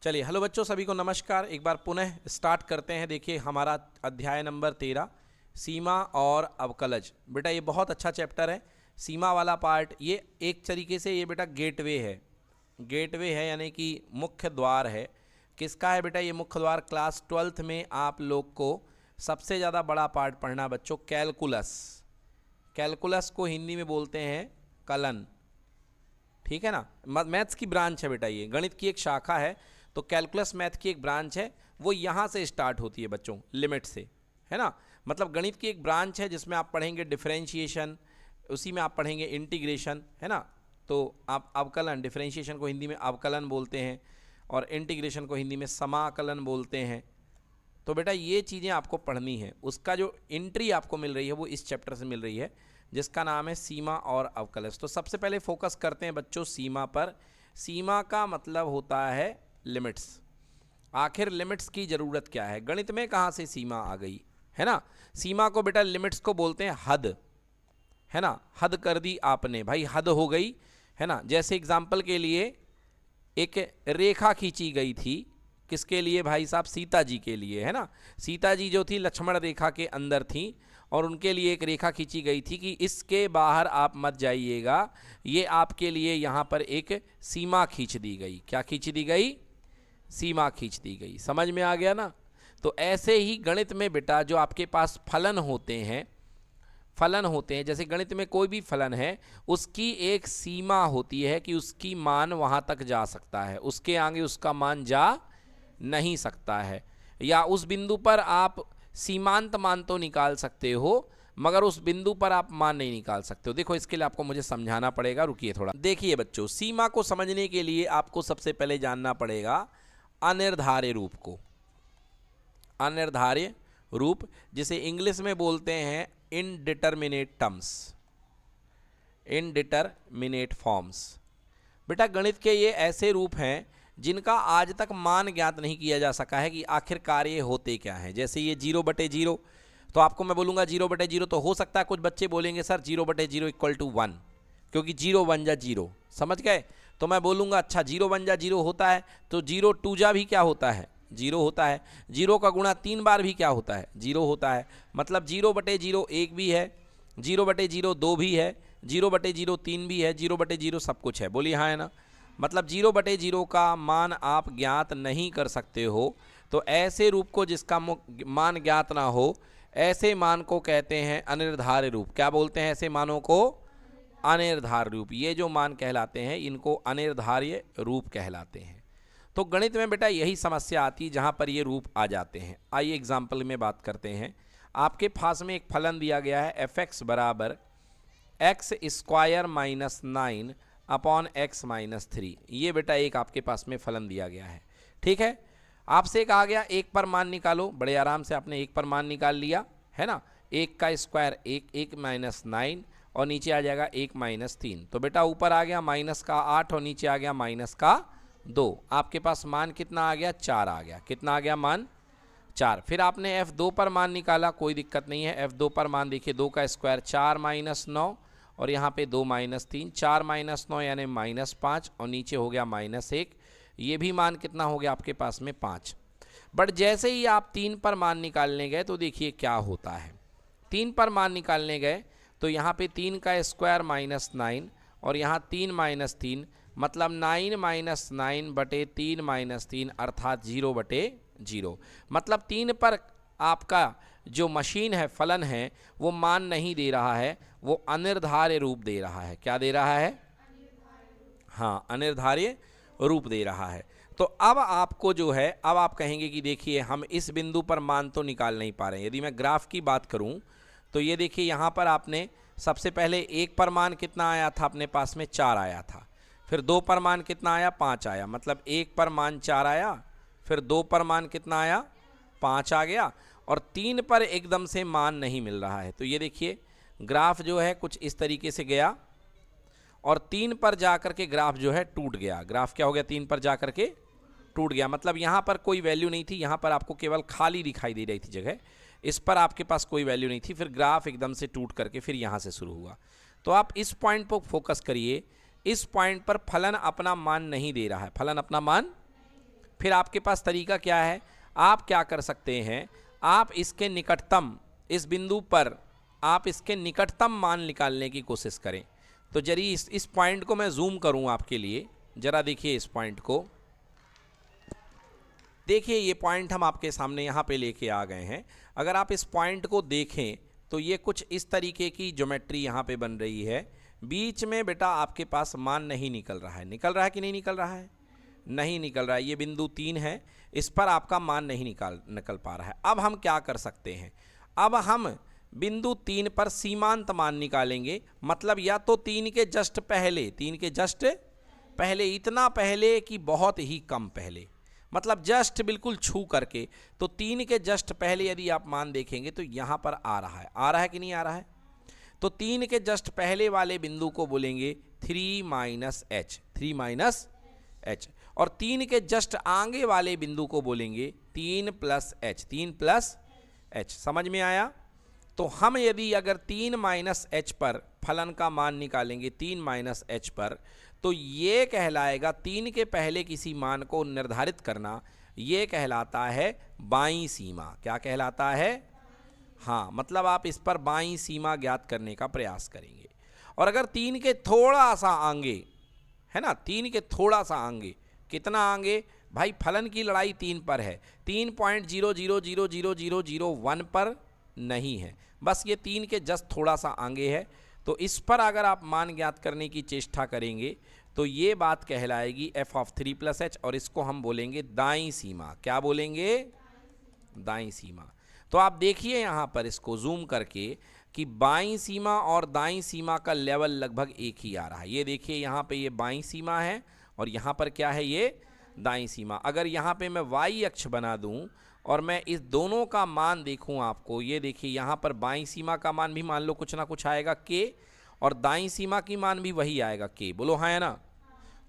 चलिए, हेलो बच्चों, सभी को नमस्कार। एक बार पुनः स्टार्ट करते हैं। देखिए, हमारा अध्याय नंबर 13 सीमा और अवकलज। बेटा ये बहुत अच्छा चैप्टर है। सीमा वाला पार्ट ये एक तरीके से ये बेटा गेटवे है। गेटवे है यानी कि मुख्य द्वार है। किसका है बेटा ये मुख्य द्वार? क्लास 12th में आप लोग को सबसे ज़्यादा बड़ा पार्ट पढ़ना बच्चों कैलकुलस। कैलकुलस को हिंदी में बोलते हैं कलन, ठीक है ना। मैथ्स की ब्रांच है बेटा, ये गणित की एक शाखा है। तो कैलकुलस मैथ की एक ब्रांच है, वो यहाँ से स्टार्ट होती है बच्चों, लिमिट से, है ना। मतलब गणित की एक ब्रांच है जिसमें आप पढ़ेंगे डिफरेंशिएशन, उसी में आप पढ़ेंगे इंटीग्रेशन, है ना। तो आप अवकलन, डिफरेंशिएशन को हिंदी में अवकलन बोलते हैं और इंटीग्रेशन को हिंदी में समाकलन बोलते हैं। तो बेटा ये चीज़ें आपको पढ़नी है। उसका जो एंट्री आपको मिल रही है वो इस चैप्टर से मिल रही है जिसका नाम है सीमा और अवकलज। तो सबसे पहले फोकस करते हैं बच्चों सीमा पर। सीमा का मतलब होता है लिमिट्स। आखिर लिमिट्स की ज़रूरत क्या है? गणित में कहाँ से सीमा आ गई, है ना। सीमा को बेटा लिमिट्स को बोलते हैं हद, है ना। हद कर दी आपने भाई, हद हो गई, है ना। जैसे एग्जाम्पल के लिए एक रेखा खींची गई थी, किसके लिए भाई साहब? सीता जी के लिए, है ना। सीता जी जो थी लक्ष्मण रेखा के अंदर थी और उनके लिए एक रेखा खींची गई थी कि इसके बाहर आप मत जाइएगा। ये आपके लिए यहाँ पर एक सीमा खींच दी गई। क्या खींच दी गई? सीमा खींच दी गई। समझ में आ गया ना। तो ऐसे ही गणित में बेटा जो आपके पास फलन होते हैं, जैसे गणित में कोई भी फलन है उसकी एक सीमा होती है कि उसकी मान वहाँ तक जा सकता है, उसके आगे उसका मान जा नहीं सकता है, या उस बिंदु पर आप सीमांत मान तो निकाल सकते हो मगर उस बिंदु पर आप मान नहीं निकाल सकते हो। देखो इसके लिए आपको मुझे समझाना पड़ेगा, रुकिए थोड़ा। देखिए बच्चों, सीमा को समझने के लिए आपको सबसे पहले जानना पड़ेगा अनिर्धार्य रूप को। अनिर्धार्य रूप जिसे इंग्लिश में बोलते हैं इनडिटरमिनेट टर्म्स, इनडिटरमिनेट फॉर्म्स। बेटा गणित के ये ऐसे रूप हैं जिनका आज तक मान ज्ञात नहीं किया जा सका है कि आखिरकार ये होते क्या हैं। जैसे ये 0/0, तो आपको मैं बोलूँगा 0/0, तो हो सकता है कुछ बच्चे बोलेंगे सर 0/0 = 1, क्योंकि 0 1 जा 0, समझ गए। तो मैं बोलूँगा अच्छा 0 1 जा 0 होता है, तो 0 2 जा भी क्या होता है? 0 होता है। 0 का गुणा 3 बार भी क्या होता है? 0 होता है। मतलब 0/0 1 भी है, 0/0 2 भी है, 0/0 3 भी है, 0/0 सब कुछ है। बोलिए हाँ है ना। मतलब 0/0 का मान आप ज्ञात नहीं कर सकते हो। तो ऐसे रूप को जिसका मान ज्ञात ना हो, ऐसे मान को कहते हैं अनिर्धार्य रूप। क्या बोलते हैं ऐसे मानों को? अनिर्धार्य रूप। ये जो मान कहलाते हैं इनको अनिर्धार्य रूप कहलाते हैं। तो गणित में बेटा यही समस्या आती है जहाँ पर ये रूप आ जाते हैं। आइए एग्जाम्पल में बात करते हैं। आपके पास में एक फलन दिया गया है fx = x² - 9 अपॉन x - 3। ये बेटा एक आपके पास में फलन दिया गया है, ठीक है। आपसे कहा गया एक पर मान निकालो। बड़े आराम से आपने एक पर मान निकाल लिया, है ना। 1 का स्क्वायर 1 - 9 और नीचे आ जाएगा 1 - 3। तो बेटा ऊपर आ गया -8 और नीचे आ गया -2। आपके पास मान कितना आ गया? 4 आ गया। कितना आ गया? मान 4। फिर आपने f2 पर मान निकाला, कोई दिक्कत नहीं है। f2 पर मान देखिए 2 का स्क्वायर 4 - 9 और यहाँ पे 2 - 3, 4 - 9 यानी -5 और नीचे हो गया -1। ये भी मान कितना हो गया आपके पास में? 5। बट जैसे ही आप 3 पर मान निकालने गए तो देखिए क्या होता है। 3 पर मान निकालने गए तो यहाँ पे 3 का स्क्वायर -9 और यहाँ 3 - 3, मतलब 9 - 9/3 - 3 अर्थात 0/0। मतलब 3 पर आपका जो मशीन है, फलन है, वो मान नहीं दे रहा है, वो अनिर्धार्य रूप दे रहा है। क्या दे रहा है? हाँ, अनिर्धार्य रूप दे रहा है। तो अब आपको जो है, अब आप कहेंगे कि देखिए हम इस बिंदु पर मान तो निकाल नहीं पा रहे हैं। यदि मैं ग्राफ की बात करूं तो ये देखिए यहाँ पर आपने सबसे पहले 1 पर मान कितना आया था? अपने पास में 4 आया था। फिर 2 पर मान कितना आया? 5 आया। मतलब 1 पर मान 4 आया, फिर 2 पर मान कितना आया? 5 आ गया, और 3 पर एकदम से मान नहीं मिल रहा है। तो ये देखिए ग्राफ जो है कुछ इस तरीके से गया और 3 पर जाकर के ग्राफ जो है टूट गया। ग्राफ क्या हो गया? 3 पर जाकर के टूट गया। मतलब यहाँ पर कोई वैल्यू नहीं थी, यहाँ पर आपको केवल खाली दिखाई दे रही थी जगह, इस पर आपके पास कोई वैल्यू नहीं थी। फिर ग्राफ एकदम से टूट करके फिर यहाँ से शुरू हुआ। तो आप इस पॉइंट पर फोकस करिए। इस पॉइंट पर फलन अपना मान नहीं दे रहा है, फलन अपना मान फिर आपके पास तरीका क्या है, आप क्या कर सकते हैं, आप इसके निकटतम, इस बिंदु पर आप इसके निकटतम मान निकालने की कोशिश करें। तो जरी इस पॉइंट को मैं जूम करूं आपके लिए, जरा देखिए इस पॉइंट को, देखिए ये पॉइंट हम आपके सामने यहाँ पे लेके आ गए हैं। अगर आप इस पॉइंट को देखें तो ये कुछ इस तरीके की ज्योमेट्री यहाँ पे बन रही है। बीच में बेटा आपके पास मान नहीं निकल रहा है, निकल रहा है कि नहीं निकल रहा है, नहीं निकल रहा है। ये बिंदु 3 है, इस पर आपका मान नहीं निकल पा रहा है। अब हम क्या कर सकते हैं, अब हम बिंदु 3 पर सीमांत मान निकालेंगे। मतलब या तो 3 के जस्ट पहले, 3 के जस्ट पहले, इतना पहले कि बहुत ही कम पहले, मतलब जस्ट बिल्कुल छू करके। तो 3 के जस्ट पहले यदि आप मान देखेंगे तो यहाँ पर आ रहा है कि नहीं आ रहा है। तो 3 के जस्ट पहले वाले बिंदु को बोलेंगे 3 माइनस एच, 3 माइनस एच, और 3 के जस्ट आगे वाले बिंदु को बोलेंगे 3 प्लस एच, 3 प्लस एच। समझ में आया। तो हम यदि अगर 3 माइनस एच पर फलन का मान निकालेंगे, 3 माइनस एच पर, तो ये कहलाएगा 3 के पहले किसी मान को निर्धारित करना, ये कहलाता है बाईं सीमा। क्या कहलाता है, हाँ, मतलब आप इस पर बाईं सीमा ज्ञात करने का प्रयास करेंगे। और अगर 3 के थोड़ा सा आगे है ना, 3 के थोड़ा सा आगे, कितना आगे भाई, फलन की लड़ाई 3 पर है, 3.00000001 पर नहीं है, बस ये 3 के जस्ट थोड़ा सा आगे है। तो इस पर अगर आप मान ज्ञात करने की चेष्टा करेंगे तो ये बात कहलाएगी f ऑफ 3 प्लस एच, और इसको हम बोलेंगे दाईं सीमा। क्या बोलेंगे, दाईं सीमा। तो आप देखिए यहाँ पर इसको जूम करके कि बाईं सीमा और दाईं सीमा का लेवल लगभग एक ही आ रहा है। ये देखिए यहाँ पे ये बाईं सीमा है और यहाँ पर क्या है, ये दाईं सीमा। अगर यहाँ पे मैं y अक्ष बना दूँ और मैं इस दोनों का मान देखूं आपको, ये देखिए यहाँ पर बाईं सीमा का मान भी मान लो कुछ ना कुछ आएगा k, और दाईं सीमा की मान भी वही आएगा k। बोलो हाँ है ना।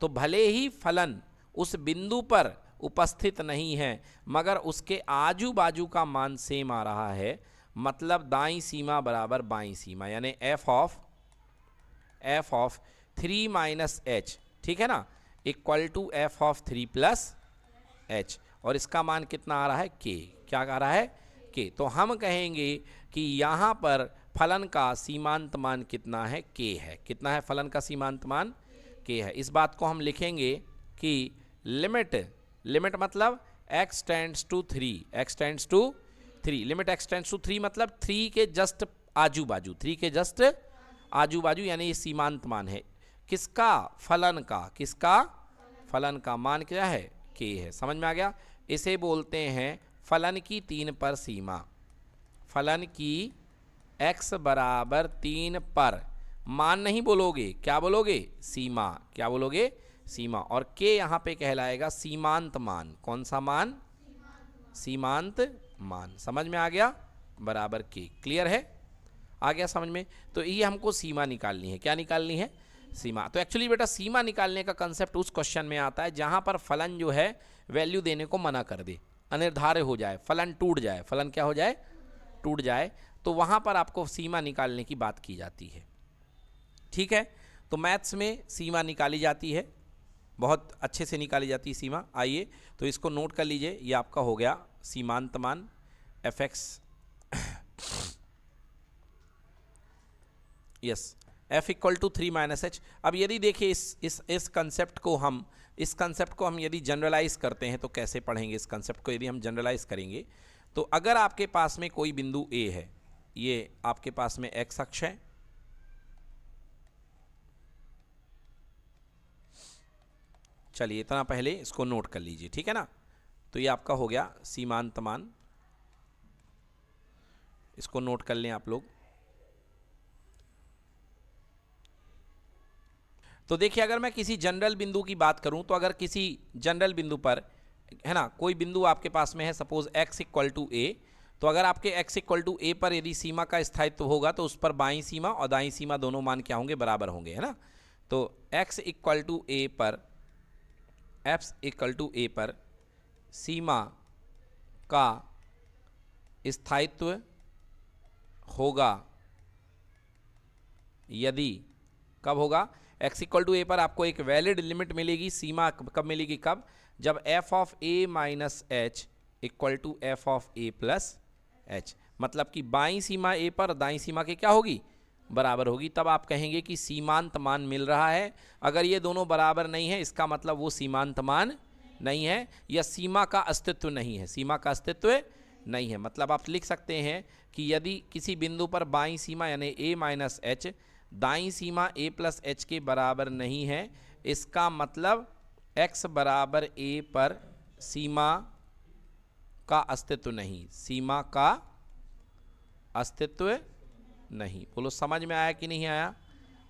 तो भले ही फलन उस बिंदु पर उपस्थित नहीं है मगर उसके आजू बाजू का मान सेम आ रहा है, मतलब दाईं सीमा बराबर बाईं सीमा, यानी f ऑफ 3 माइनस एच, ठीक है ना, equal to f of 3 plus H, और इसका मान कितना आ रहा है, k। क्या आ रहा है, k। तो हम कहेंगे कि यहाँ पर फलन का सीमांत मान कितना है, k है। कितना है फलन का सीमांत मान, k है। इस बात को हम लिखेंगे कि लिमिट मतलब x tends to 3, x tends to 3, limit x tends to 3 मतलब 3 के जस्ट आजू बाजू, 3 के जस्ट आजू बाजू, यानी ये सीमांत मान है किसका, फलन का। किसका, फलन का मान क्या है, k है। समझ में आ गया। इसे बोलते हैं फलन की 3 पर सीमा। फलन की x बराबर 3 पर मान नहीं बोलोगे, क्या बोलोगे, सीमा। क्या बोलोगे, सीमा। और k यहाँ पे कहलाएगा सीमांत मान। कौन सा मान, सीमांत मान। समझ में आ गया, बराबर k। क्लियर है, आ गया समझ में। तो ये हमको सीमा निकालनी है। क्या निकालनी है, सीमा। तो एक्चुअली बेटा सीमा निकालने का कंसेप्ट उस क्वेश्चन में आता है जहां पर फलन जो है वैल्यू देने को मना कर दे, अनिर्धार्य हो जाए, फलन टूट जाए, फलन क्या हो जाए, टूट जाए, तो वहां पर आपको सीमा निकालने की बात की जाती है। ठीक है, तो मैथ्स में सीमा निकाली जाती है, बहुत अच्छे से निकाली जाती है सीमा। आइए तो इसको नोट कर लीजिए, ये आपका हो गया सीमांत मान fx, yes, f equal to 3 minus H. अब यदि देखिए इस कंसेप्ट को हम यदि जनरलाइज करते हैं तो कैसे पढ़ेंगे इस कंसेप्ट को। यदि हम जनरलाइज करेंगे तो अगर आपके पास में कोई बिंदु A है, ये आपके पास में x अक्ष है, चलिए इतना पहले इसको नोट कर लीजिए, ठीक है ना। तो ये आपका हो गया सीमांत मान, इसको नोट कर लें आप लोग। तो देखिए अगर मैं किसी जनरल बिंदु की बात करूं तो अगर किसी जनरल बिंदु पर है ना, कोई बिंदु आपके पास में है, suppose x equal to a, तो अगर आपके x इक्वल टू a पर यदि सीमा का स्थायित्व होगा तो उस पर बाईं सीमा और दाईं सीमा दोनों मान क्या होंगे, बराबर होंगे, है ना। तो x इक्वल टू a पर सीमा का स्थायित्व होगा यदि, कब होगा, x इक्वल टू a पर आपको एक वैलिड लिमिट मिलेगी। सीमा कब मिलेगी, कब, जब F of A minus H equal to F of A plus H, मतलब कि बाईं सीमा ए पर दाईं सीमा के क्या होगी, बराबर होगी, तब आप कहेंगे कि सीमांत मान मिल रहा है। अगर ये दोनों बराबर नहीं है इसका मतलब वो सीमांत मान नहीं है या सीमा का अस्तित्व नहीं है, सीमा का अस्तित्व नहीं है। मतलब आप लिख सकते हैं कि यदि किसी बिंदु पर बाईं सीमा यानी a माइनस एच दाईं सीमा a प्लस एच के बराबर नहीं है, इसका मतलब x बराबर a पर सीमा का अस्तित्व नहीं, सीमा का अस्तित्व नहीं। बोलो समझ में आया कि नहीं आया?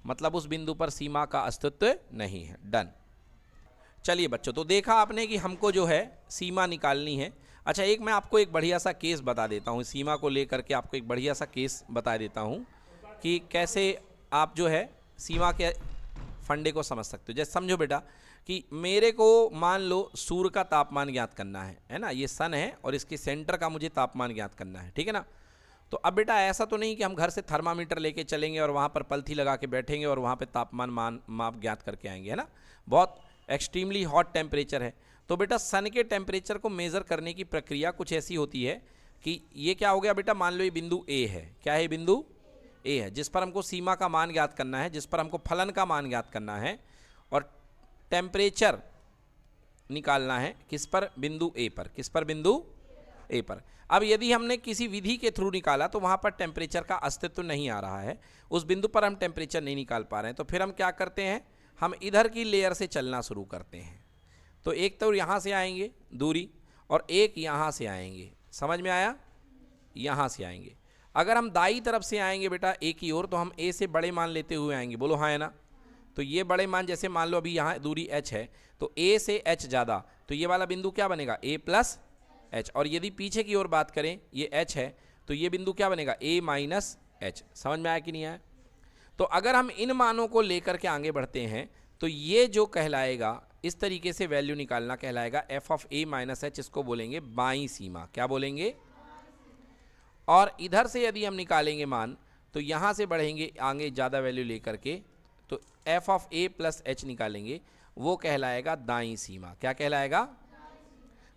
मतलब उस बिंदु पर सीमा का अस्तित्व नहीं है। डन। चलिए बच्चों, तो देखा आपने कि हमको जो है सीमा निकालनी है। अच्छा, एक मैं आपको एक बढ़िया सा केस बता देता हूँ, सीमा को लेकर के आपको एक बढ़िया सा केस बता देता हूँ कि कैसे आप जो है सीमा के फंडे को समझ सकते हो। जैसे समझो बेटा कि मेरे को मान लो सूर्य का तापमान ज्ञात करना है ना, ये सन है और इसके सेंटर का मुझे तापमान ज्ञात करना है, ठीक है ना। तो अब बेटा ऐसा तो नहीं कि हम घर से थर्मामीटर लेके चलेंगे और वहाँ पर पलथी लगा के बैठेंगे और वहाँ पे तापमान माप ज्ञात करके आएंगे, है ना। बहुत एक्सट्रीमली हॉट टेम्परेचर है, तो बेटा सन के टेम्परेचर को मेज़र करने की प्रक्रिया कुछ ऐसी होती है कि ये क्या हो गया बेटा, मान लो ये बिंदु ए है, क्या है, बिंदु ए है, जिस पर हमको सीमा का मान ज्ञात करना है, जिस पर हमको फलन का मान ज्ञात करना है और टेम्परेचर निकालना है किस पर, बिंदु ए पर। किस पर, बिंदु ए पर। अब यदि हमने किसी विधि के थ्रू निकाला तो वहाँ पर टेम्परेचर का अस्तित्व नहीं आ रहा है, उस बिंदु पर हम टेम्परेचर नहीं निकाल पा रहे हैं, तो फिर हम क्या करते हैं, हम इधर की लेयर से चलना शुरू करते हैं। तो एक तो यहाँ से आएंगे दूरी और एक यहाँ से आएंगे, समझ में आया, यहाँ से आएंगे। अगर हम दाई तरफ से आएंगे बेटा ए की ओर तो हम ए से बड़े मान लेते हुए आएंगे, बोलो हाँ है ना। तो ये बड़े मान, जैसे मान लो अभी यहाँ दूरी h है तो a से h ज़्यादा, तो ये वाला बिंदु क्या बनेगा, a प्लस एच। और यदि पीछे की ओर बात करें, ये h है तो ये बिंदु क्या बनेगा, a माइनस एच। समझ में आया कि नहीं आया? तो अगर हम इन मानों को लेकर के आगे बढ़ते हैं तो ये जो कहलाएगा, इस तरीके से वैल्यू निकालना कहलाएगा F of A minus H, इसको बोलेंगे बाईं सीमा। क्या बोलेंगे? और इधर से यदि हम निकालेंगे मान तो यहाँ से बढ़ेंगे आगे ज़्यादा वैल्यू लेकर के, तो F of A plus H निकालेंगे, वो कहलाएगा दाईं सीमा। क्या कहलाएगा?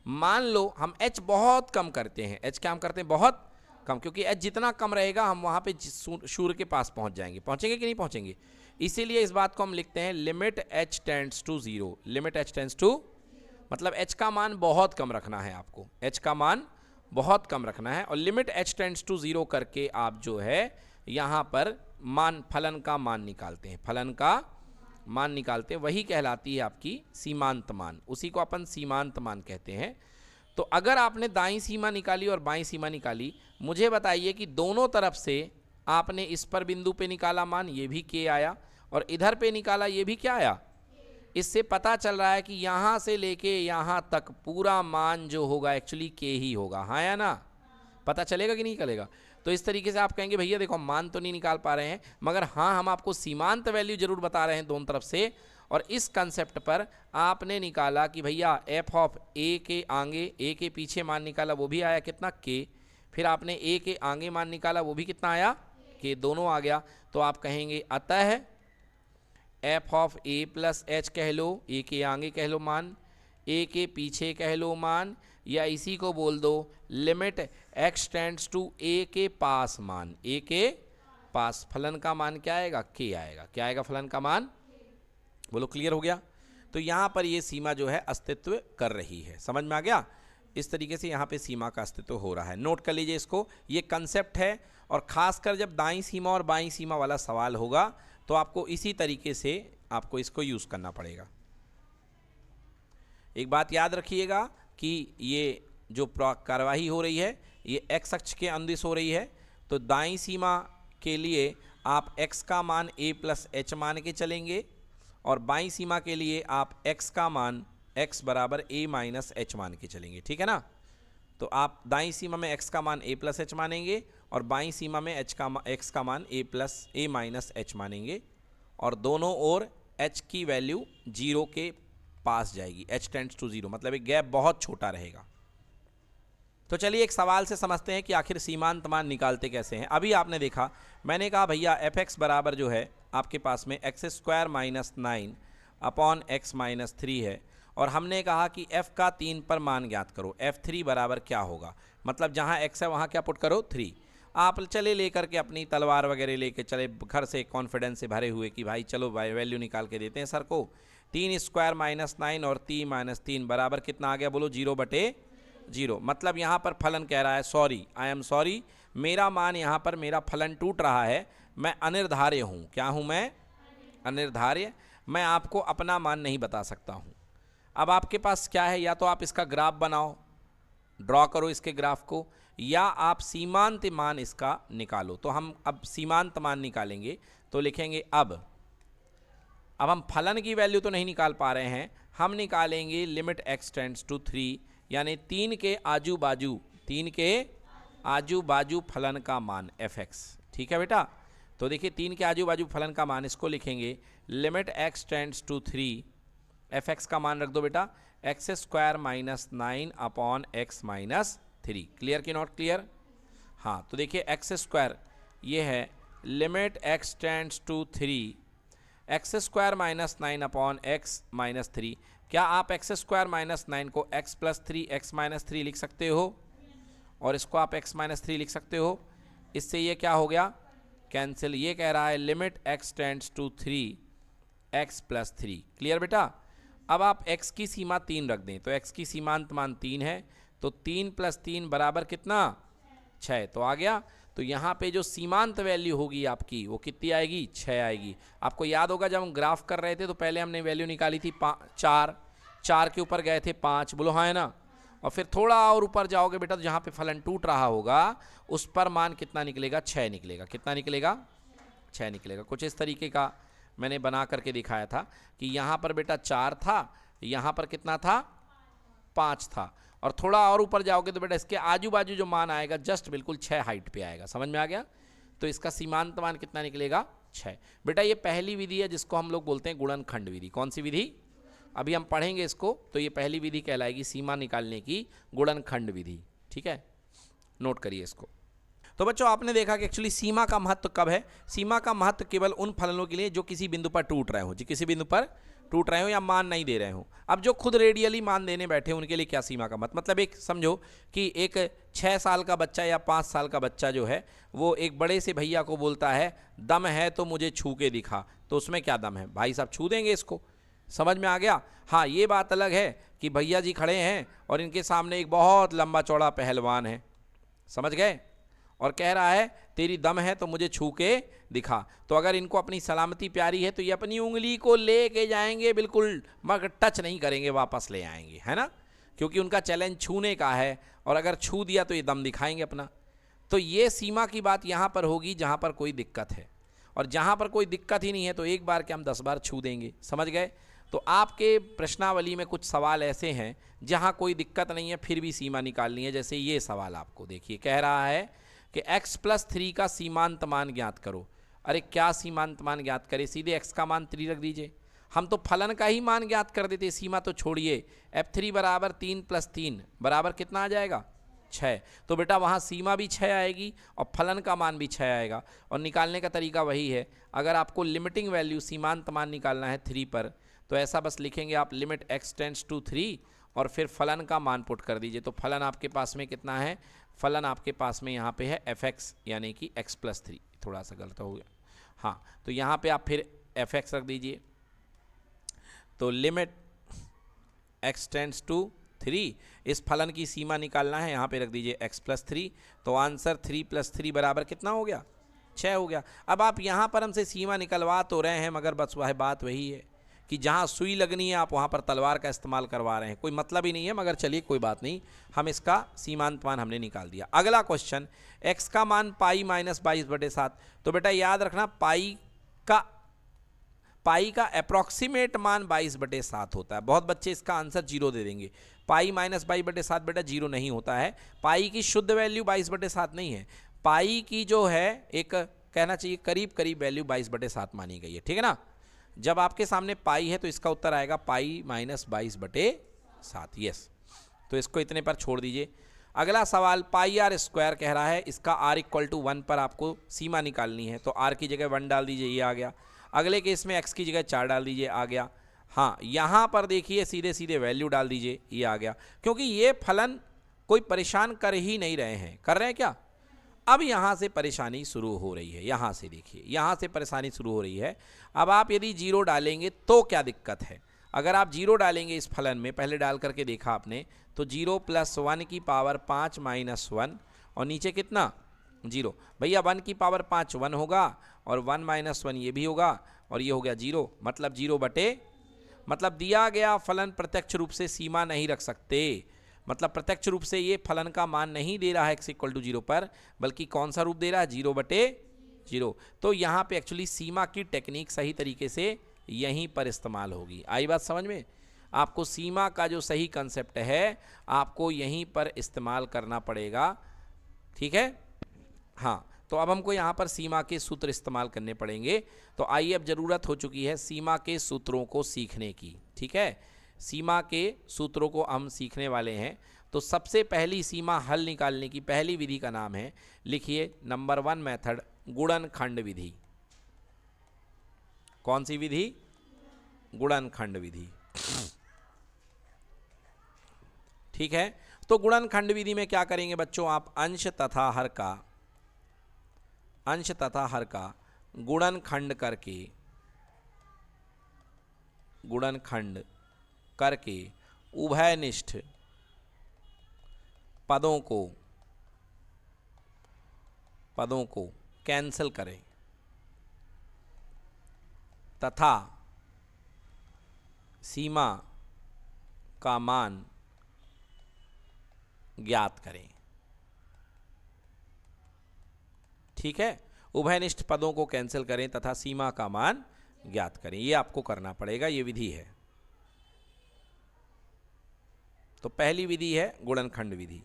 मान लो हम h बहुत कम करते हैं, h क्या हम करते हैं, बहुत कम, क्योंकि h जितना कम रहेगा हम वहाँ पे सूर्य के पास पहुँच जाएंगे। पहुँचेंगे कि नहीं पहुँचेंगे? इसीलिए इस बात को हम लिखते हैं limit h tends to zero. Limit h tends to, मतलब h का मान बहुत कम रखना है आपको, h का मान बहुत कम रखना है। और limit h tends to zero करके आप जो है यहाँ पर मान, फलन का मान निकालते हैं, फलन का मान निकालते हैं, वही कहलाती है आपकी सीमांत मान, उसी को अपन सीमांत मान कहते हैं। तो अगर आपने दाईं सीमा निकाली और बाईं सीमा निकाली, मुझे बताइए कि दोनों तरफ से आपने इस पर बिंदु पे निकाला मान, ये भी k आया, और इधर पे निकाला, ये भी क्या आया। इससे पता चल रहा है कि यहाँ से लेके यहाँ तक पूरा मान जो होगा एक्चुअली k ही होगा, हाँ या ना? पता चलेगा कि नहीं चलेगा? तो इस तरीके से आप कहेंगे भैया देखो मान तो नहीं निकाल पा रहे हैं, मगर हाँ हम आपको सीमांत वैल्यू जरूर बता रहे हैं दोनों तरफ से। और इस कंसेप्ट पर आपने निकाला कि भैया एफ ऑफ ए के आगे, ए के पीछे मान निकाला, वो भी आया कितना, k। फिर आपने ए के आगे मान निकाला, वो भी कितना आया, k, दोनों आ गया। तो आप कहेंगे अतः F of A plus H कह लो, ए के आगे कह लो मान, ए के पीछे कह लो मान, या इसी को बोल दो limit x tends to a के पास मान, a के पास फलन का मान क्या आएगा, k आएगा। क्या आएगा फलन का मान, बोलो क्लियर हो गया? तो यहाँ पर ये सीमा जो है अस्तित्व कर रही है, समझ में आ गया? इस तरीके से यहाँ पे सीमा का अस्तित्व हो रहा है। नोट कर लीजिए इसको, ये कंसेप्ट है। और खासकर जब दाईं सीमा और बाईं सीमा वाला सवाल होगा तो आपको इसी तरीके से आपको इसको यूज़ करना पड़ेगा। एक बात याद रखिएगा कि ये जो कार्यवाही हो रही है ये x अक्ष के अंदिश हो रही है, तो दाईं सीमा के लिए आप x का मान a प्लस एच मान के चलेंगे और बाईं सीमा के लिए आप x का मान x बराबर a माइनस एच मान के चलेंगे, ठीक है ना। तो आप दाईं सीमा में x का मान a प्लस एच मानेंगे और बाईं सीमा में x का मान a plus a minus H मानेंगे, और दोनों ओर h की वैल्यू 0 के पास जाएगी, h टेंड्स टू 0, मतलब एक गैप बहुत छोटा रहेगा। तो चलिए एक सवाल से समझते हैं कि आखिर सीमांत मान निकालते कैसे हैं। अभी आपने देखा, मैंने कहा भैया एफ एक्स बराबर जो है आपके पास में x square minus 9 upon x minus 3 है, और हमने कहा कि f का 3 पर मान ज्ञात करो। f3 बराबर क्या होगा, मतलब जहाँ x है वहाँ क्या पुट करो 3। आप चले लेकर के अपनी तलवार वगैरह लेके चले घर से कॉन्फिडेंस से भरे हुए कि भाई चलो भाई वैल्यू निकाल के देते हैं सर को। 3 स्क्वायर माइनस 9 और 3 माइनस 3 बराबर कितना आ गया, बोलो 0/0। मतलब यहाँ पर फलन कह रहा है सॉरी, आई एम सॉरी, मेरा मान यहाँ पर मेरा फलन टूट रहा है, मैं अनिर्धार्य हूँ। क्या हूँ मैं, अनिर्धार्य, मैं आपको अपना मान नहीं बता सकता हूँ। अब आपके पास क्या है, या तो आप इसका ग्राफ बनाओ, ड्रॉ करो इसके ग्राफ को, या आप सीमांत मान इसका निकालो। तो हम अब सीमांत मान निकालेंगे, तो लिखेंगे अब हम फलन की वैल्यू तो नहीं निकाल पा रहे हैं, हम निकालेंगे लिमिट x टेंड्स टू 3, यानी 3 के आजू बाजू, 3 के आजू बाजू फलन का मान fx। ठीक है बेटा, तो देखिए 3 के आजू बाजू फलन का मान, इसको लिखेंगे limit x tends to 3, fx का मान रख दो बेटा x square minus 9 upon x minus 3। Clear कि नॉट क्लियर? हाँ, तो देखिए x स्क्वायर ये है limit x tends to 3 x square minus 9 upon x minus 3। क्या आप एक्स स्क्वायर माइनस 9 को x प्लस 3 एक्स माइनस 3 लिख सकते हो, और इसको आप x माइनस 3 लिख सकते हो? इससे ये क्या हो गया, कैंसिल। ये कह रहा है limit x tends to 3 x plus 3। Clear बेटा? अब आप x की सीमा 3 रख दें, तो x की सीमांत मान 3 है, तो 3 प्लस 3 बराबर कितना, 6। तो आ गया। तो यहाँ पे जो सीमांत वैल्यू होगी आपकी वो कितनी आएगी, 6 आएगी। आपको याद होगा जब हम ग्राफ कर रहे थे तो पहले हमने वैल्यू निकाली थी 4 के ऊपर गए थे 5, बोलो हाँ है ना, और फिर थोड़ा और ऊपर जाओगे बेटा तो जहाँ पे फलन टूट रहा होगा उस पर मान कितना निकलेगा, 6 निकलेगा। कितना निकलेगा, 6 निकलेगा। कुछ इस तरीके का मैंने बना करके दिखाया था कि यहाँ पर बेटा 4 था, यहाँ पर कितना था, 5 था, और थोड़ा और ऊपर जाओगे तो बेटा इसके आजू बाजू जो मान आएगा जस्ट बिल्कुल 6 हाइट पे आएगा। समझ में आ गया? तो इसका सीमांत मान कितना निकलेगा, 6। बेटा ये पहली विधि है जिसको हम लोग बोलते हैं गुणनखंड विधि। कौन सी विधि, अभी हम पढ़ेंगे इसको, तो ये पहली विधि कहलाएगी सीमा निकालने की, गुणनखंड विधि। ठीक है, नोट करिए इसको। तो बच्चों आपने देखा कि एक्चुअली सीमा का महत्व कब है, सीमा का महत्व केवल उन फलनों के लिए जो किसी बिंदु पर टूट रहे हो, जी किसी बिंदु पर टूट रहे हो या मान नहीं दे रहे हो। अब जो खुद रेडियली मान देने बैठे हैं उनके लिए क्या सीमा का मतलब एक समझो कि एक 6 साल का बच्चा या 5 साल का बच्चा जो है वो एक बड़े से भैया को बोलता है दम है तो मुझे छू के दिखा, तो उसमें क्या दम है, भाई साहब छू देंगे इसको। समझ में आ गया? हाँ, ये बात अलग है कि भैया जी खड़े हैं और इनके सामने एक बहुत लंबा चौड़ा पहलवान है, समझ गए, और कह रहा है तेरी दम है तो मुझे छू के दिखा। तो अगर इनको अपनी सलामती प्यारी है तो ये अपनी उंगली को लेके जाएंगे बिल्कुल, मगर टच नहीं करेंगे, वापस ले आएंगे, है ना, क्योंकि उनका चैलेंज छूने का है, और अगर छू दिया तो ये दम दिखाएंगे अपना। तो ये सीमा की बात यहाँ पर होगी जहाँ पर कोई दिक्कत है, और जहाँ पर कोई दिक्कत ही नहीं है तो एक बार क्या हम 10 बार छू देंगे। समझ गए? तो आपके प्रश्नावली में कुछ सवाल ऐसे हैं जहाँ कोई दिक्कत नहीं है फिर भी सीमा निकालनी है। जैसे ये सवाल आपको देखिए, कह रहा है कि x प्लस 3 का सीमांत मान ज्ञात करो। अरे क्या सीमांत मान ज्ञात करें, सीधे x का मान 3 रख दीजिए, हम तो फलन का ही मान ज्ञात कर देते, सीमा तो छोड़िए। f3 बराबर 3 प्लस 3 बराबर कितना आ जाएगा, 6। तो बेटा वहाँ सीमा भी 6 आएगी और फलन का मान भी 6 आएगा, और निकालने का तरीका वही है। अगर आपको लिमिटिंग वैल्यू सीमांत मान निकालना है 3 पर, तो ऐसा बस लिखेंगे आप लिमिट x टेंड्स टू 3 और फिर फलन का मान पुट कर दीजिए। तो फलन आपके पास में कितना है, फलन आपके पास में यहाँ पे है fx यानी कि x प्लस 3, थोड़ा सा गलत हो गया, हाँ, तो यहाँ पे आप फिर fx रख दीजिए। तो लिमिट x टेंड्स टू 3, इस फलन की सीमा निकालना है, यहाँ पे रख दीजिए x प्लस 3। तो आंसर 3 प्लस 3 बराबर कितना हो गया, 6 हो गया। अब आप यहाँ पर हमसे सीमा निकलवा तो रहे हैं, मगर बस वह बात वही है कि जहाँ सुई लगनी है आप वहाँ पर तलवार का इस्तेमाल करवा रहे हैं, कोई मतलब ही नहीं है। मगर चलिए कोई बात नहीं, हम इसका सीमांत मान हमने निकाल दिया। अगला क्वेश्चन, x का मान पाई माइनस 22/7। तो बेटा याद रखना पाई का अप्रॉक्सीमेट मान 22/7 होता है। बहुत बच्चे इसका आंसर 0 दे देंगे। पाई माइनस 22/7 बेटा 0 नहीं होता है। पाई की शुद्ध वैल्यू 22/7 नहीं है, पाई की जो है एक कहना चाहिए करीब करीब वैल्यू 22/7 मानी गई है। ठीक है ना? जब आपके सामने पाई है तो इसका उत्तर आएगा पाई माइनस 22/7। यस, तो इसको इतने पर छोड़ दीजिए। अगला सवाल, पाई आर स्क्वायर कह रहा है, इसका r इक्वल टू 1 पर आपको सीमा निकालनी है। तो r की जगह 1 डाल दीजिए, ये आ गया। अगले केस में x की जगह 4 डाल दीजिए, आ गया। हाँ, यहाँ पर देखिए सीधे सीधे वैल्यू डाल दीजिए, ये आ गया, क्योंकि ये फलन कोई परेशान कर ही नहीं रहे हैं। कर रहे हैं क्या? अब यहाँ से परेशानी शुरू हो रही है, यहाँ से देखिए, यहाँ से परेशानी शुरू हो रही है। अब आप यदि 0 डालेंगे तो क्या दिक्कत है? अगर आप 0 डालेंगे इस फलन में, पहले डाल करके देखा आपने, तो 0 + 1 की पावर 5 - 1 और नीचे कितना 0। भैया 1 की पावर 5 1 होगा और 1 - 1 ये भी होगा और ये हो गया 0, मतलब 0 बटे, मतलब दिया गया फलन प्रत्यक्ष रूप से सीमा नहीं रख सकते, मतलब प्रत्यक्ष रूप से ये फलन का मान नहीं दे रहा है x = 0 पर, बल्कि कौन सा रूप दे रहा है? 0/0। तो यहाँ पे एक्चुअली सीमा की टेक्निक सही तरीके से यहीं पर इस्तेमाल होगी। आई बात समझ में? आपको सीमा का जो सही कंसेप्ट है आपको यहीं पर इस्तेमाल करना पड़ेगा, ठीक है। हाँ, तो अब हमको यहाँ पर सीमा के सूत्र इस्तेमाल करने पड़ेंगे। तो आइए, अब ज़रूरत हो चुकी है सीमा के सूत्रों को सीखने की, ठीक है। सीमा के सूत्रों को हम सीखने वाले हैं। तो सबसे पहली सीमा हल निकालने की पहली विधि का नाम है, लिखिए नंबर 1 मेथड, गुणनखंड विधि। कौन सी विधि? गुणनखंड विधि, ठीक है। तो गुणनखंड विधि में क्या करेंगे बच्चों? आप अंश तथा हर का गुणनखंड करके उभयनिष्ठ पदों को कैंसिल करें तथा सीमा का मान ज्ञात करें, ठीक है। उभयनिष्ठ पदों को कैंसिल करें तथा सीमा का मान ज्ञात करें, ये आपको करना पड़ेगा, ये विधि है। तो पहली विधि है गुणनखंड विधि।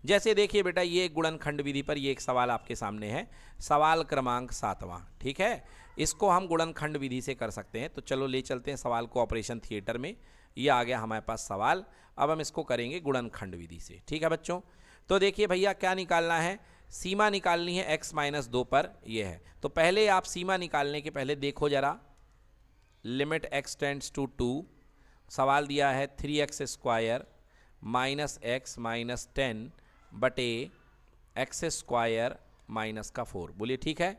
जैसे देखिए बेटा, ये गुणनखंड विधि पर ये एक सवाल आपके सामने है, सवाल क्रमांक 7वां, ठीक है। इसको हम गुणनखंड विधि से कर सकते हैं। तो चलो ले चलते हैं सवाल को ऑपरेशन थिएटर में। ये आ गया हमारे पास सवाल, अब हम इसको करेंगे गुणनखंड विधि से, ठीक है बच्चों। तो देखिए भैया, क्या निकालना है? सीमा निकालनी है x - 2 पर, ये है। तो पहले आप सीमा निकालने के पहले देखो जरा, लिमिट x टेंड्स टू 2, सवाल दिया है 3x² - x - 10 बटे x² - 4। बोलिए ठीक है,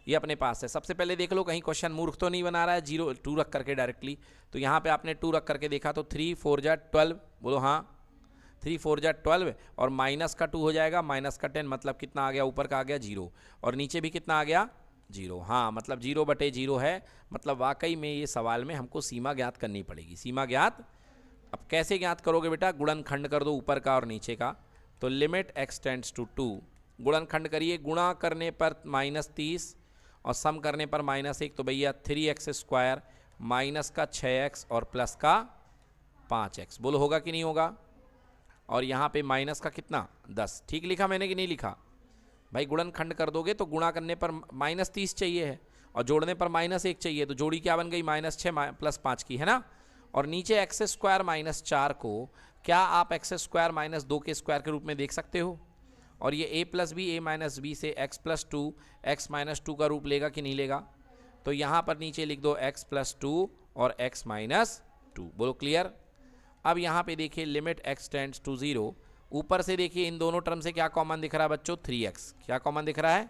ये अपने पास है। सबसे पहले देख लो कहीं क्वेश्चन मूर्ख तो नहीं बना रहा है, 0 2 रख करके डायरेक्टली। तो यहाँ पे आपने 2 रख करके देखा तो 3 4 जा 12, बोलो हाँ, 3 4 जा 12 और माइनस का 2 हो जाएगा, माइनस का 10, मतलब कितना आ गया? ऊपर का आ गया 0 और नीचे भी कितना आ गया? 0। हाँ, मतलब 0/0 है। मतलब वाकई में ये सवाल में हमको सीमा ज्ञात करनी पड़ेगी, सीमा ज्ञात। अब कैसे ज्ञात करोगे बेटा? गुणनखंड कर दो ऊपर का और नीचे का। तो लिमिट x टेंड्स टू 2, गुणनखंड करिए, गुणा करने पर -30 और सम करने पर -1, तो भैया 3x² माइनस का 6x और प्लस का 5x। बोलो होगा कि नहीं होगा? और यहाँ पे माइनस का कितना? 10। ठीक लिखा मैंने कि नहीं लिखा? भाई गुणनखंड कर दोगे तो गुणा करने पर -30 चाहिए है और जोड़ने पर -1 चाहिए, तो जोड़ी क्या बन गई? -6 + 5 की, है ना। और नीचे x² - 4 को क्या आप x² - 2 के स्क्वायर के रूप में देख सकते हो? और ये a + b, a - b से x + 2 x - 2 का रूप लेगा कि नहीं लेगा? तो यहाँ पर नीचे लिख दो x + 2 और x - 2। बोलो क्लियर? अब यहाँ पे देखिए लिमिट x टेंड्स टू 0, ऊपर से देखिए इन दोनों टर्म से क्या कॉमन दिख रहा है बच्चों? 3x। क्या कॉमन दिख रहा है?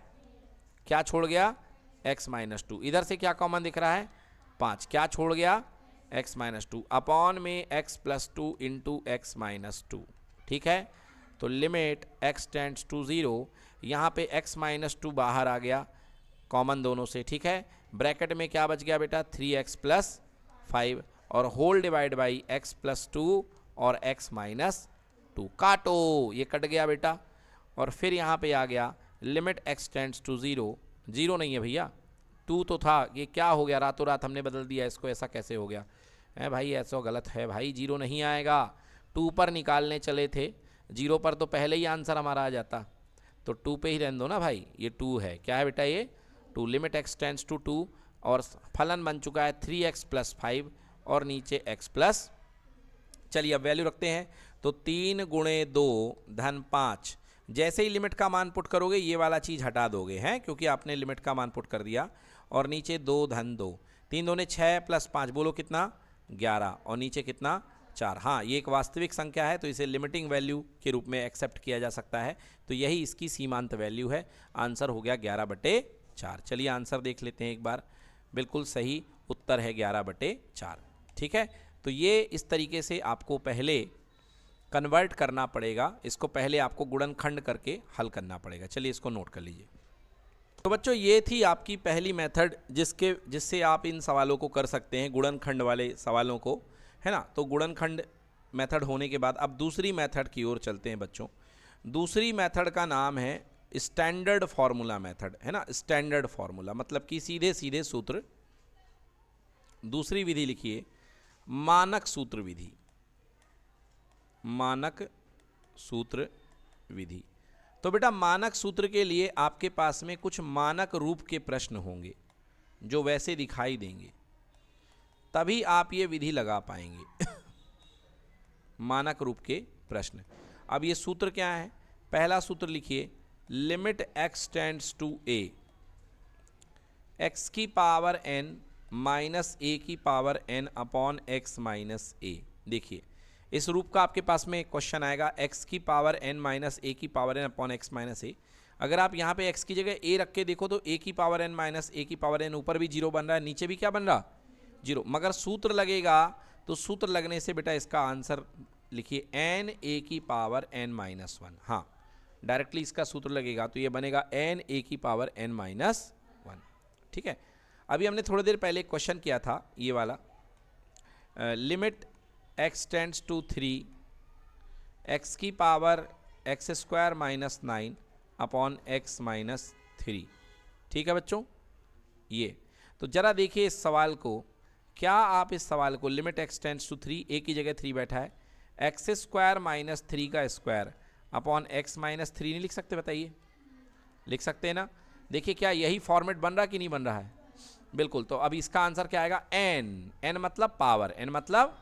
क्या छोड़ गया? x - 2। इधर से क्या कॉमन दिख रहा है? 5। क्या छोड़ गया? x - 2 अपॉन में x + 2 इंटू x - 2, ठीक है। तो लिमिट x टेंड्स टू 0, यहाँ पे x - 2 बाहर आ गया कॉमन दोनों से, ठीक है। ब्रैकेट में क्या बच गया बेटा? 3x + 5 और होल डिवाइड बाई x + 2 और x - 2। काटो, ये कट गया बेटा। और फिर यहाँ पे आ गया लिमिट x टेंड्स टू 0, 0 नहीं है भैया, 2 तो था। ये क्या हो गया? रातों रात हमने बदल दिया इसको, ऐसा कैसे हो गया है भाई? ऐसा गलत है भाई, 0 नहीं आएगा। 2 पर निकालने चले थे, 0 पर तो पहले ही आंसर हमारा आ जाता, तो 2 पे ही रहने दो ना भाई। ये 2 है, क्या है बेटा? ये 2। लिमिट x टेंड्स टू 2 और फलन बन चुका है 3x + 5 और नीचे x+। चलिए अब वैल्यू रखते हैं। तो 3 × 2 = 5। जैसे ही लिमिट का मान पुट करोगे ये वाला चीज़ हटा दोगे, हैं, क्योंकि आपने लिमिट का मान पुट कर दिया। और नीचे 2 × 2, 3 दूने 6 + 5, बोलो कितना? 11 और नीचे कितना 4। हाँ, ये एक वास्तविक संख्या है तो इसे लिमिटिंग वैल्यू के रूप में एक्सेप्ट किया जा सकता है, तो यही इसकी सीमांत वैल्यू है। आंसर हो गया 11/4। चलिए आंसर देख लेते हैं एक बार। बिल्कुल सही उत्तर है 11/4। ठीक है, तो ये इस तरीके से आपको पहले कन्वर्ट करना पड़ेगा, इसको पहले आपको गुणनखंड करके हल करना पड़ेगा। चलिए इसको नोट कर लीजिए। तो बच्चों ये थी आपकी पहली मेथड जिससे आप इन सवालों को कर सकते हैं, गुणनखंड वाले सवालों को, है ना। तो गुणनखंड मेथड होने के बाद अब दूसरी मेथड की ओर चलते हैं बच्चों। दूसरी मेथड का नाम है स्टैंडर्ड फार्मूला मेथड, है ना। स्टैंडर्ड फार्मूला मतलब कि सीधे सीधे सूत्र। दूसरी विधि लिखिए मानक सूत्र विधि। मानक सूत्र विधि। तो बेटा मानक सूत्र के लिए आपके पास में कुछ मानक रूप के प्रश्न होंगे जो वैसे दिखाई देंगे, तभी आप ये विधि लगा पाएंगे। मानक रूप के प्रश्न। अब ये सूत्र क्या है? पहला सूत्र लिखिए limit x tends to a, x की पावर n माइनस a की power n upon x minus a। देखिए इस रूप का आपके पास में क्वेश्चन आएगा x की पावर n माइनस a की power n upon x minus a। अगर आप यहाँ पे x की जगह a रख के देखो तो a की पावर n माइनस a की पावर n ऊपर भी 0 बन रहा है, नीचे भी क्या बन रहा 0, मगर सूत्र लगेगा तो सूत्र लगने से बेटा इसका आंसर लिखिए n a की पावर n माइनस 1। हाँ, डायरेक्टली इसका सूत्र लगेगा तो ये बनेगा n a की पावर n माइनस 1। ठीक है, अभी हमने थोड़ी देर पहले क्वेश्चन किया था ये वाला, limit x tends to 3, x की power x square minus 9 upon x minus 3। ठीक है बच्चों, ये तो जरा देखिए इस सवाल को। क्या आप इस सवाल को limit x tends to 3, a की जगह 3 बैठा है, x स्क्वायर माइनस 3 का स्क्वायर अपॉन x माइनस 3 नहीं लिख सकते? बताइए, लिख सकते हैं ना। देखिए क्या यही फॉर्मेट बन रहा कि नहीं बन रहा है? बिल्कुल। तो अब इसका आंसर क्या आएगा? n मतलब पावर, n मतलब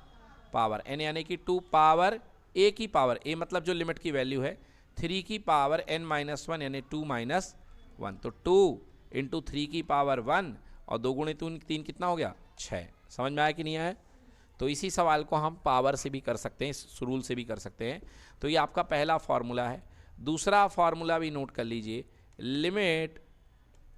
पावर, n यानी कि 2 पावर a की पावर, a मतलब जो लिमिट की वैल्यू है, 3 की पावर n माइनस 1 यानी 2 माइनस 1। तो 2 इंटू 3 की पावर 1 और 2 गुणे 3 कितना हो गया? 6। समझ में आया कि नहीं आया? तो इसी सवाल को हम पावर से भी कर सकते हैं, इस रूल से भी कर सकते हैं। तो ये आपका पहला फॉर्मूला है। दूसरा फॉर्मूला भी नोट कर लीजिए, लिमिट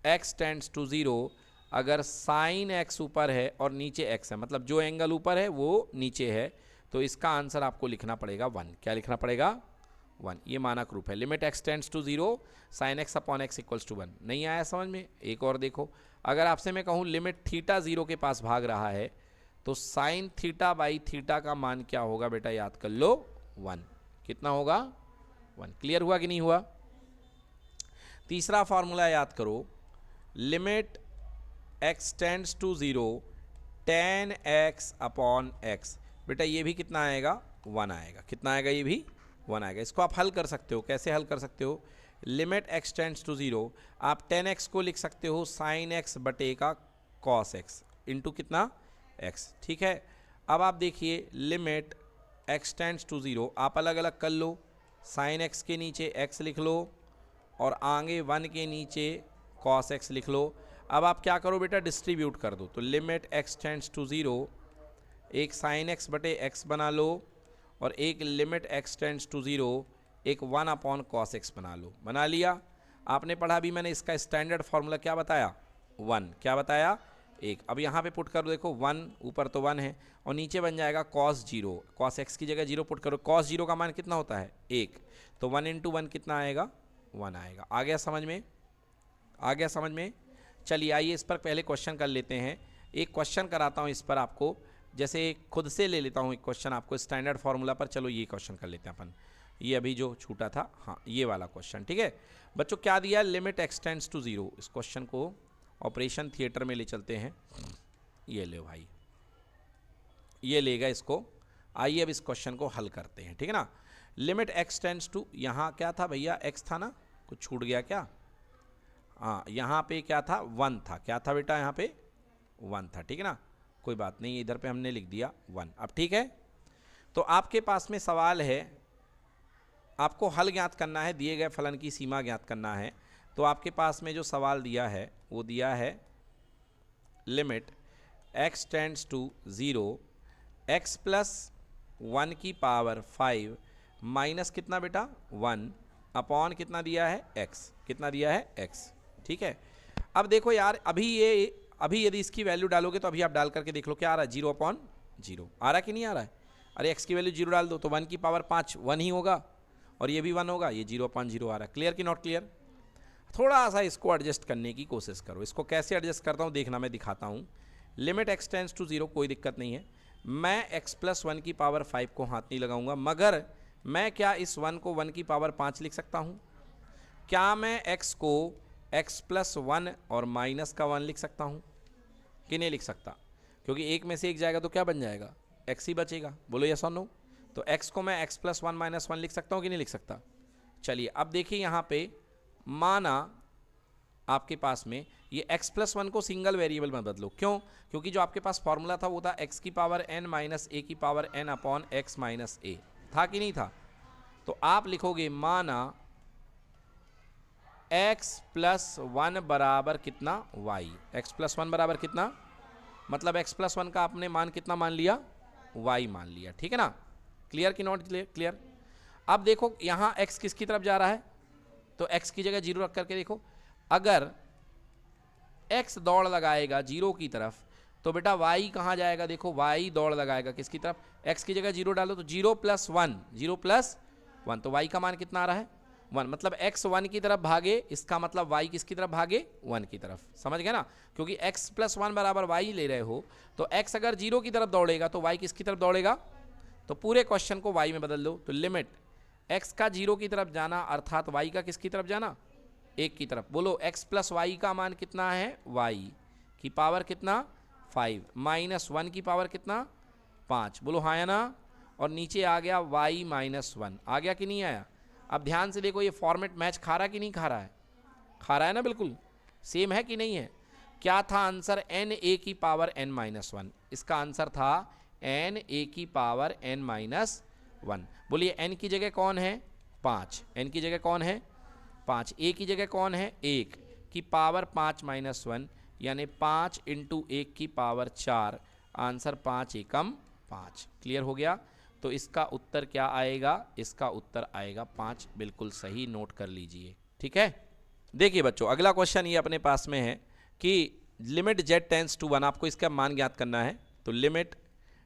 x टेंड्स टू 0, अगर साइन x ऊपर है और नीचे x है, मतलब जो एंगल ऊपर है वो नीचे है, तो इसका आंसर आपको लिखना पड़ेगा 1। क्या लिखना पड़ेगा? 1। ये मानक रूप है, limit x tends to 0 sine x upon x equals to 1। नहीं आया समझ में? एक और देखो, अगर आपसे मैं कहूँ लिमिट थीटा 0 के पास भाग रहा है तो साइन थीटा बाई थीटा का मान क्या होगा बेटा? याद कर लो 1। कितना होगा? 1। क्लियर हुआ कि नहीं हुआ? तीसरा फॉर्मूला याद करो, limit x tends to 0 tan x upon x। बेटा ये भी कितना आएगा? 1 आएगा। कितना आएगा? ये भी 1 आएगा। इसको आप हल कर सकते हो। कैसे हल कर सकते हो? लिमिट x टेंड्स टू 0, आप tan x को लिख सकते हो साइन x बटे का cos x इंटू कितना? x। ठीक है, अब आप देखिए लिमिट x टेंड्स टू 0, आप अलग अलग कर लो, साइन x के नीचे x लिख लो और आगे 1 के नीचे cos x लिख लो। अब आप क्या करो बेटा? डिस्ट्रीब्यूट कर दो। तो लिमिट x टेंड्स टू 0, एक साइन x बटे x बना लो और एक लिमिट x टेंड्स टू 0 एक 1 अपॉन cos x बना लो। बना लिया? आपने पढ़ा भी, मैंने इसका स्टैंडर्ड फार्मूला क्या बताया? 1। क्या बताया? 1। अब यहाँ पे पुट कर दो, देखो 1 ऊपर तो 1 है और नीचे बन जाएगा cos 0। cos x की जगह 0 पुट करो, cos 0 का मान कितना होता है? 1। तो 1 इंटू 1 कितना आएगा? 1 आएगा। आ गया समझ में? आ गया समझ में? चलिए आइए इस पर पहले क्वेश्चन कर लेते हैं। एक क्वेश्चन कराता हूँ इस पर आपको, जैसे खुद से ले लेता हूँ एक क्वेश्चन आपको स्टैंडर्ड फार्मूला पर। चलो ये क्वेश्चन कर लेते हैं अपन, ये अभी जो छूटा था, हाँ ये वाला क्वेश्चन। ठीक है बच्चों, क्या दिया? Limit x tends to 0। इस क्वेश्चन को ऑपरेशन थिएटर में ले चलते हैं। ये ले भाई, ये लेगा इसको। आइए अब इस क्वेश्चन को हल करते हैं। ठीक है ना। लिमिट x टेंड्स टू, यहाँ क्या था भैया? x था ना, कुछ छूट गया क्या? हाँ, यहाँ पे क्या था? 1 था। क्या था बेटा? यहाँ पे 1 था। ठीक है ना, कोई बात नहीं, इधर पे हमने लिख दिया 1। अब ठीक है, तो आपके पास में सवाल है, आपको हल ज्ञात करना है, दिए गए फलन की सीमा ज्ञात करना है। तो आपके पास में जो सवाल दिया है वो दिया है limit x tends to 0, x plus 1 की पावर 5 माइनस कितना बेटा 1 अपॉन कितना दिया है x, कितना दिया है x। ठीक है, अब देखो यार अभी यदि इसकी वैल्यू डालोगे तो अभी आप डाल करके देख लो क्या आ रहा है, 0/0 आ रहा है कि नहीं आ रहा है। अरे x की वैल्यू 0 डाल दो तो 1 की पावर 5 1 ही होगा और ये भी 1 होगा, ये 0/0 आ रहा है। क्लियर कि नॉट क्लियर? थोड़ा सा इसको एडजस्ट करने की कोशिश करो। इसको कैसे एडजस्ट करता हूँ देखना, मैं दिखाता हूँ। लिमिट x टेंड्स टू 0, कोई दिक्कत नहीं है। मैं x प्लस 1 की पावर 5 को हाथ नहीं लगाऊंगा, मगर मैं क्या इस 1 को 1 की पावर 5 लिख सकता हूँ? क्या मैं x को x प्लस 1 और माइनस का 1 लिख सकता हूँ कि नहीं लिख सकता? क्योंकि एक में से एक जाएगा तो क्या बन जाएगा, x ही बचेगा। बोलो यस और नो। तो x को मैं x प्लस 1 माइनस 1 लिख सकता हूँ कि नहीं लिख सकता? चलिए अब देखिए यहाँ पे, माना आपके पास में ये x प्लस 1 को सिंगल वेरिएबल में बदलो। क्यों? क्योंकि जो आपके पास फॉर्मूला था वो था x की पावर n माइनस a की power n upon x minus a, था कि नहीं था? तो आप लिखोगे माना x प्लस 1 बराबर कितना y, x प्लस 1 बराबर कितना, मतलब x प्लस 1 का आपने मान कितना मान लिया, y मान लिया। ठीक है ना? क्लियर कि नॉट क्लियर? अब देखो यहाँ x किसकी तरफ जा रहा है, तो x की जगह 0 रख करके देखो। अगर x दौड़ लगाएगा 0 की तरफ तो बेटा y कहाँ जाएगा, देखो y दौड़ लगाएगा किसकी तरफ, x की जगह 0 डालो तो 0 प्लस 1, तो y का मान कितना आ रहा है 1, मतलब x 1 की तरफ भागे, इसका मतलब y किसकी तरफ भागे, 1 की तरफ। समझ गए ना? क्योंकि x प्लस 1 बराबर y ले रहे हो तो x अगर 0 की तरफ दौड़ेगा तो y किसकी तरफ दौड़ेगा, तो पूरे क्वेश्चन को y में बदल दो। तो लिमिट x का 0 की तरफ जाना अर्थात y का किसकी तरफ जाना, 1 की तरफ। बोलो x प्लस वाई का मान कितना है, y की पावर कितना 5 माइनस 1 की पावर कितना 5। बोलो हाँ या ना? और नीचे आ गया y माइनस 1, आ गया कि नहीं आया? अब ध्यान से देखो ये फॉर्मेट मैच खा रहा कि नहीं खा रहा है, खा रहा है ना, बिल्कुल सेम है कि नहीं है? क्या था आंसर, n a की पावर n माइनस 1, इसका आंसर था n a की पावर n माइनस 1। बोलिए n की जगह कौन है 5, n की जगह कौन है 5, a की जगह कौन है 1 की पावर 5 माइनस 1, यानी 5 इंटू 1 की पावर 4, आंसर 5 एकम 5। क्लियर हो गया? तो इसका उत्तर क्या आएगा, इसका उत्तर आएगा 5, बिल्कुल सही, नोट कर लीजिए। ठीक है, देखिए बच्चों अगला क्वेश्चन ये अपने पास में है कि लिमिट z टेंस टू 1, आपको इसका मान ज्ञात करना है। तो लिमिट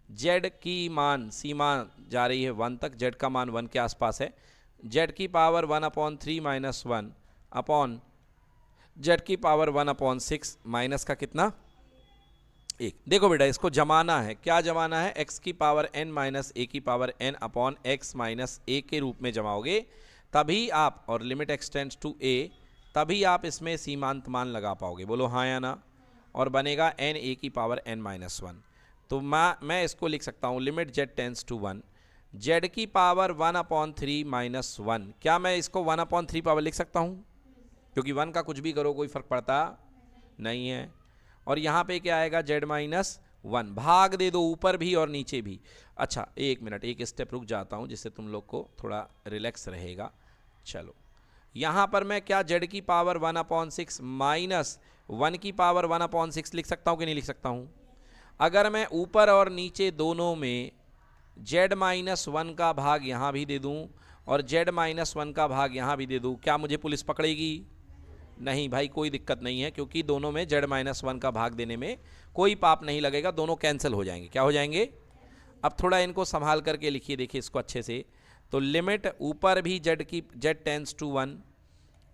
z की मान सीमा जा रही है 1 तक, z का मान 1 के आसपास है, z की पावर 1/3 माइनस 1 अपॉन z की पावर 1/6 माइनस का कितना 1। देखो बेटा इसको जमाना है, क्या जमाना है, x की पावर n माइनस a की power n upon x minus a के रूप में जमाओगे तभी आप, और limit x tends to a, तभी आप इसमें सीमांत मान लगा पाओगे। बोलो हाँ या ना? और बनेगा n a की पावर n माइनस 1। तो मैं इसको लिख सकता हूँ limit z tends to 1, z की पावर 1/3 माइनस 1। क्या मैं इसको 1/3 पावर लिख सकता हूँ? क्योंकि 1 का कुछ भी करो कोई फर्क पड़ता नहीं है। और यहाँ पे क्या आएगा z माइनस 1, भाग दे दो ऊपर भी और नीचे भी। अच्छा एक मिनट, एक स्टेप रुक जाता हूँ जिससे तुम लोग को थोड़ा रिलैक्स रहेगा। चलो यहाँ पर मैं क्या z की पावर 1/6 माइनस 1 की पावर 1/6 लिख सकता हूँ कि नहीं लिख सकता हूँ? अगर मैं ऊपर और नीचे दोनों में z माइनस 1 का भाग यहाँ भी दे दूँ और z माइनस 1 का भाग यहाँ भी दे दूँ, क्या मुझे पुलिस पकड़ेगी? नहीं भाई, कोई दिक्कत नहीं है, क्योंकि दोनों में z माइनस 1 का भाग देने में कोई पाप नहीं लगेगा, दोनों कैंसिल हो जाएंगे। क्या हो जाएंगे? अब थोड़ा इनको संभाल करके लिखिए, देखिए इसको अच्छे से। तो लिमिट ऊपर भी z टेंड्स टू 1,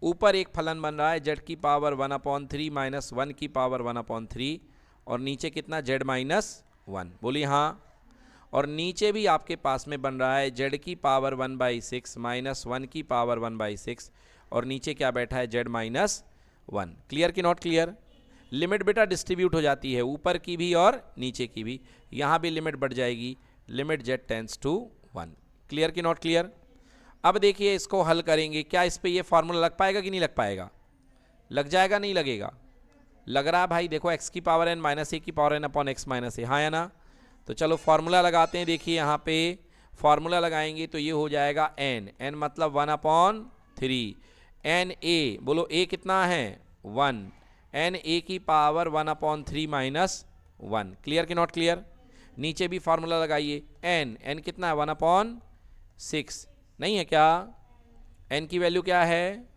ऊपर एक फलन बन रहा है z की पावर 1/3 माइनस 1 की पावर 1/3, और नीचे कितना z माइनस 1। बोलिए हाँ। और नीचे भी आपके पास में बन रहा है z की पावर 1/6 माइनस 1 की पावर 1/6, और नीचे क्या बैठा है z माइनस 1। क्लियर कि नॉट क्लियर? लिमिट बेटा डिस्ट्रीब्यूट हो जाती है, ऊपर की भी और नीचे की भी, यहाँ भी लिमिट बढ़ जाएगी, limit z tends to 1। Clear कि नॉट क्लियर? अब देखिए इसको हल करेंगे, क्या इस पे ये फार्मूला लग पाएगा कि नहीं लग पाएगा? लग जाएगा नहीं लगेगा? लग रहा है भाई। देखो x की पावर n माइनस a की power n upon x minus a, हाँ या ना? तो चलो फार्मूला लगाते हैं। देखिए यहाँ पे फार्मूला लगाएंगे तो ये हो जाएगा n मतलब 1/3 n a, बोलो a कितना है 1, n a की पावर 1/3 माइनस 1। क्लियर कि नॉट क्लियर? नीचे भी फार्मूला लगाइए, एन, एन कितना है 1/6 नहीं है क्या? एन की वैल्यू क्या है,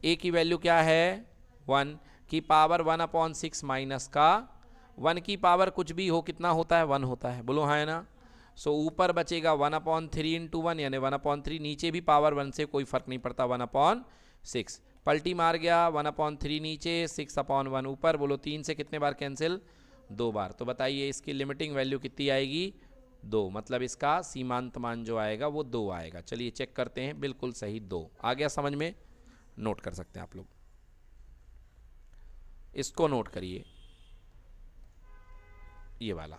ए की वैल्यू क्या है 1 की पावर 1/6 माइनस का 1 की पावर कुछ भी हो कितना होता है 1 होता है, बोलो हाँ है ना। सो ऊपर बचेगा 1/3 इंटू 1 यानी 1/3, नीचे भी पावर 1 से कोई फर्क नहीं पड़ता 1/6, पलटी मार गया 1/3 नीचे 6/1 ऊपर, बोलो 3 से कितने बार कैंसिल 2 बार। तो बताइए इसकी लिमिटिंग वैल्यू कितनी आएगी 2, मतलब इसका सीमांत मान जो आएगा वो 2 आएगा। चलिए चेक करते हैं, बिल्कुल सही 2 आ गया समझ में, नोट कर सकते हैं आप लोग, इसको नोट करिए ये वाला।